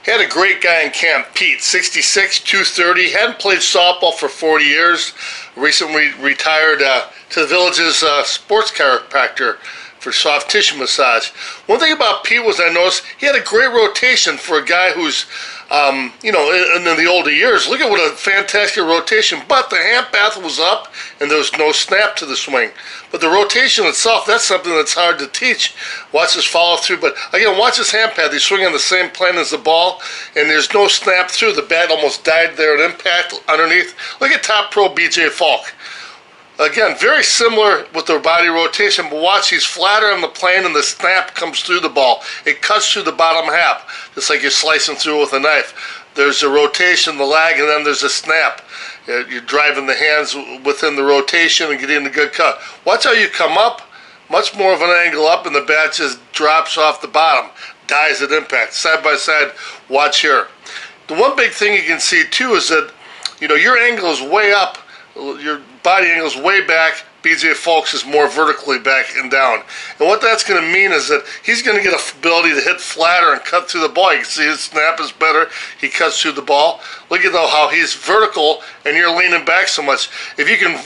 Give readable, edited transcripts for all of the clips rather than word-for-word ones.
Had a great guy in camp, Pete, 66, 230. Hadn't played softball for 40 years. Recently retired to the village's sports chiropractor for soft tissue massage. One thing about Pete was I noticed he had a great rotation for a guy who's, in the older years. Look at what a fantastic rotation. But the hand path was up and there was no snap to the swing. But the rotation itself, that's something that's hard to teach. Watch his follow through. But again, watch his hand path. He's swinging on the same plane as the ball and there's no snap through. The bat almost died there at impact underneath. Look at top pro BJ Falk. Again, very similar with the body rotation, but watch, he's flatter on the plane and the snap comes through the ball. It cuts through the bottom half, just like you're slicing through with a knife. There's a rotation, the lag, and then there's a snap. You're driving the hands within the rotation and getting a good cut. Watch how you come up, much more of an angle up, and the bat just drops off the bottom, dies at impact. Side by side, watch here. The one big thing you can see too is that, your angle is way up, your body angle is way back. BJ Falks is more vertically back and down. And what that's going to mean is that he's going to get an ability to hit flatter and cut through the ball. You can see his snap is better. He cuts through the ball. Look at how he's vertical and you're leaning back so much. If you can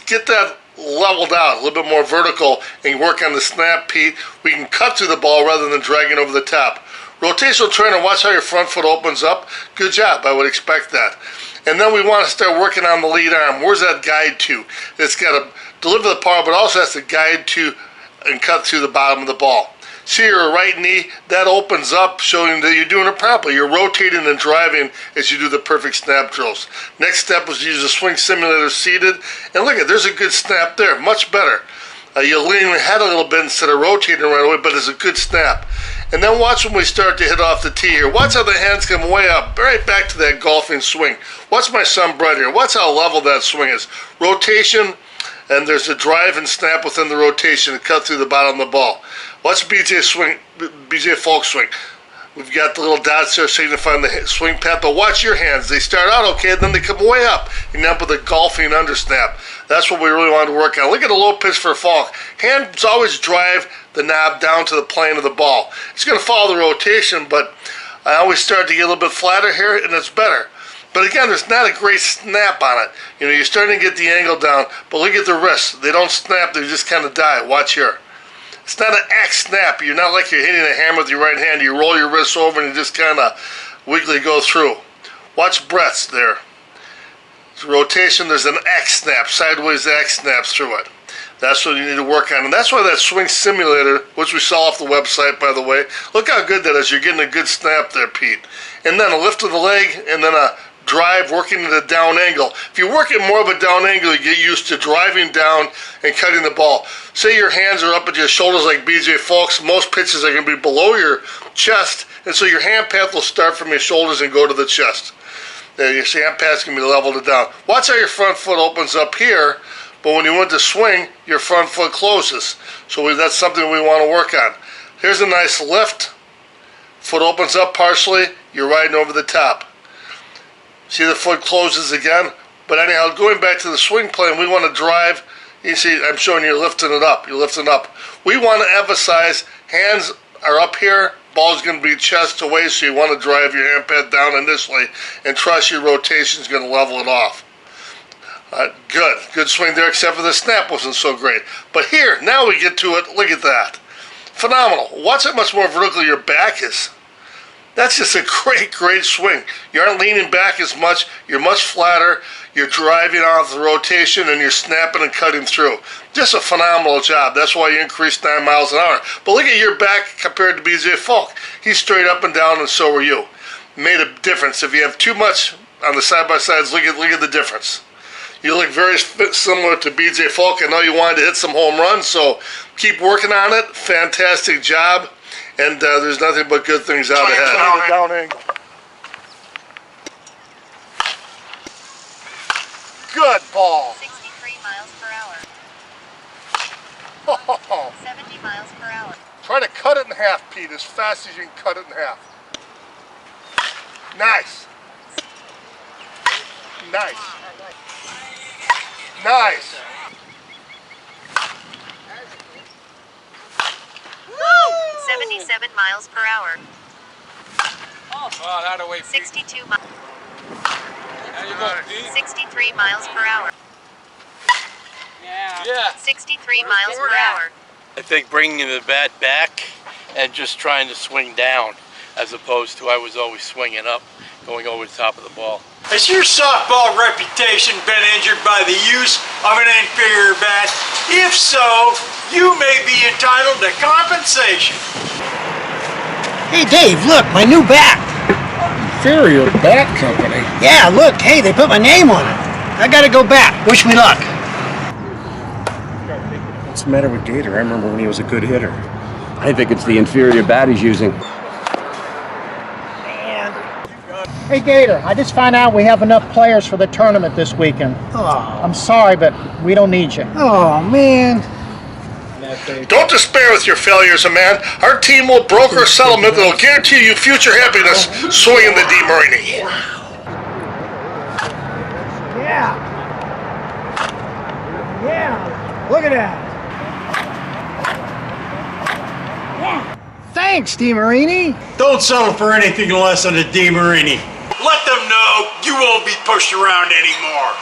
get that leveled out, a little bit more vertical, and work on the snap, Pete, we can cut through the ball rather than dragging over the top. Rotational trainer, watch how your front foot opens up. Good job. I would expect that. And then we want to start working on the lead arm. Where's that guide to? It's got to deliver the power, but also has to guide to and cut through the bottom of the ball. See your right knee, that opens up, showing that you're doing it properly. You're rotating and driving as you do the perfect snap drills. Next step was to use a swing simulator seated. And look at, there's a good snap there, much better. You lean your head a little bit instead of rotating right away, but it's a good snap. And then watch when we start to hit off the tee here. Watch how the hands come way up, right back to that golfing swing. Watch my son Brett here. Watch how level that swing is. Rotation, and there's a drive and snap within the rotation to cut through the bottom of the ball. Watch BJ Falk swing. We've got the little dots there signifying the swing path, but watch your hands. They start out okay, then they come way up. You end up with a golfing undersnap. That's what we really want to work on. Look at the low pitch for Falk. Hands always drive the knob down to the plane of the ball. It's going to follow the rotation, but I always start to get a little bit flatter here, and it's better. But again, there's not a great snap on it. You're starting to get the angle down, but look at the wrists. They don't snap, they just kind of die. Watch here. It's not an X snap. You're not like you're hitting a hammer with your right hand. You roll your wrists over and you just kind of weakly go through. Watch Brett's there. It's rotation, there's an X snap, sideways X snaps through it. That's what you need to work on. And that's why that swing simulator, which we saw off the website, by the way, look how good that is. You're getting a good snap there, Pete. And then a lift of the leg and then a drive working at a down angle. If you work at more of a down angle, you get used to driving down and cutting the ball. Say your hands are up at your shoulders like BJ Falks. Most pitches are going to be below your chest, and so your hand path will start from your shoulders and go to the chest. Your hand path is going to be leveled down. Watch how your front foot opens up here, but when you want to swing, your front foot closes. So that's something we want to work on. Here's a nice lift. Foot opens up partially. You're riding over the top. See the foot closes again? But anyhow, going back to the swing plane, we want to drive. You see, I'm showing you lifting it up. You're lifting up. We want to emphasize hands are up here. Ball's going to be chest away, so you want to drive your hand pad down initially and trust your rotation is going to level it off. Good swing there, except for the snap wasn't so great. But here, now we get to it. Look at that. Phenomenal. Watch how much more vertical your back is. That's just a great swing. You aren't leaning back as much. You're much flatter. You're driving off the rotation, and you're snapping and cutting through. Just a phenomenal job. That's why you increased 9 miles an hour. But look at your back compared to BJ Falk. He's straight up and down, and so are you. Made a difference. If you have too much on the side-by-sides, look at the difference. You look very similar to BJ Falk. I know you wanted to hit some home runs, so keep working on it. Fantastic job. And there's nothing but good things out ahead. Down angle. Good ball. 63 miles per hour. Oh. 70 miles per hour. Try to cut it in half, Pete, as fast as you can cut it in half. Nice. Nice. 77 miles per hour. Oh, that away. 62 miles. How you going, Pete? 63 miles per hour. Yeah. 63 miles per hour. I think bringing the bat back and just trying to swing down as opposed to I was always swinging up, going over the top of the ball. Has your softball reputation been injured by the use of an inferior bat? If so, you may be entitled to compensation. Hey Dave, look, my new bat. Inferior Bat Company. Yeah, look, hey, they put my name on it. I gotta go back. Wish me luck. What's the matter with Gator? I remember when he was a good hitter. I think it's the inferior bat he's using. Hey Gator, I just found out we have enough players for the tournament this weekend. Oh. I'm sorry, but we don't need you. Oh, man. Don't despair with your failures, man. Our team will broker a settlement that will guarantee you future happiness swinging the DeMarini. Yeah. Yeah. Look at that. Yeah. Thanks, DeMarini. Don't settle for anything less than a DeMarini. Let them know you won't be pushed around anymore.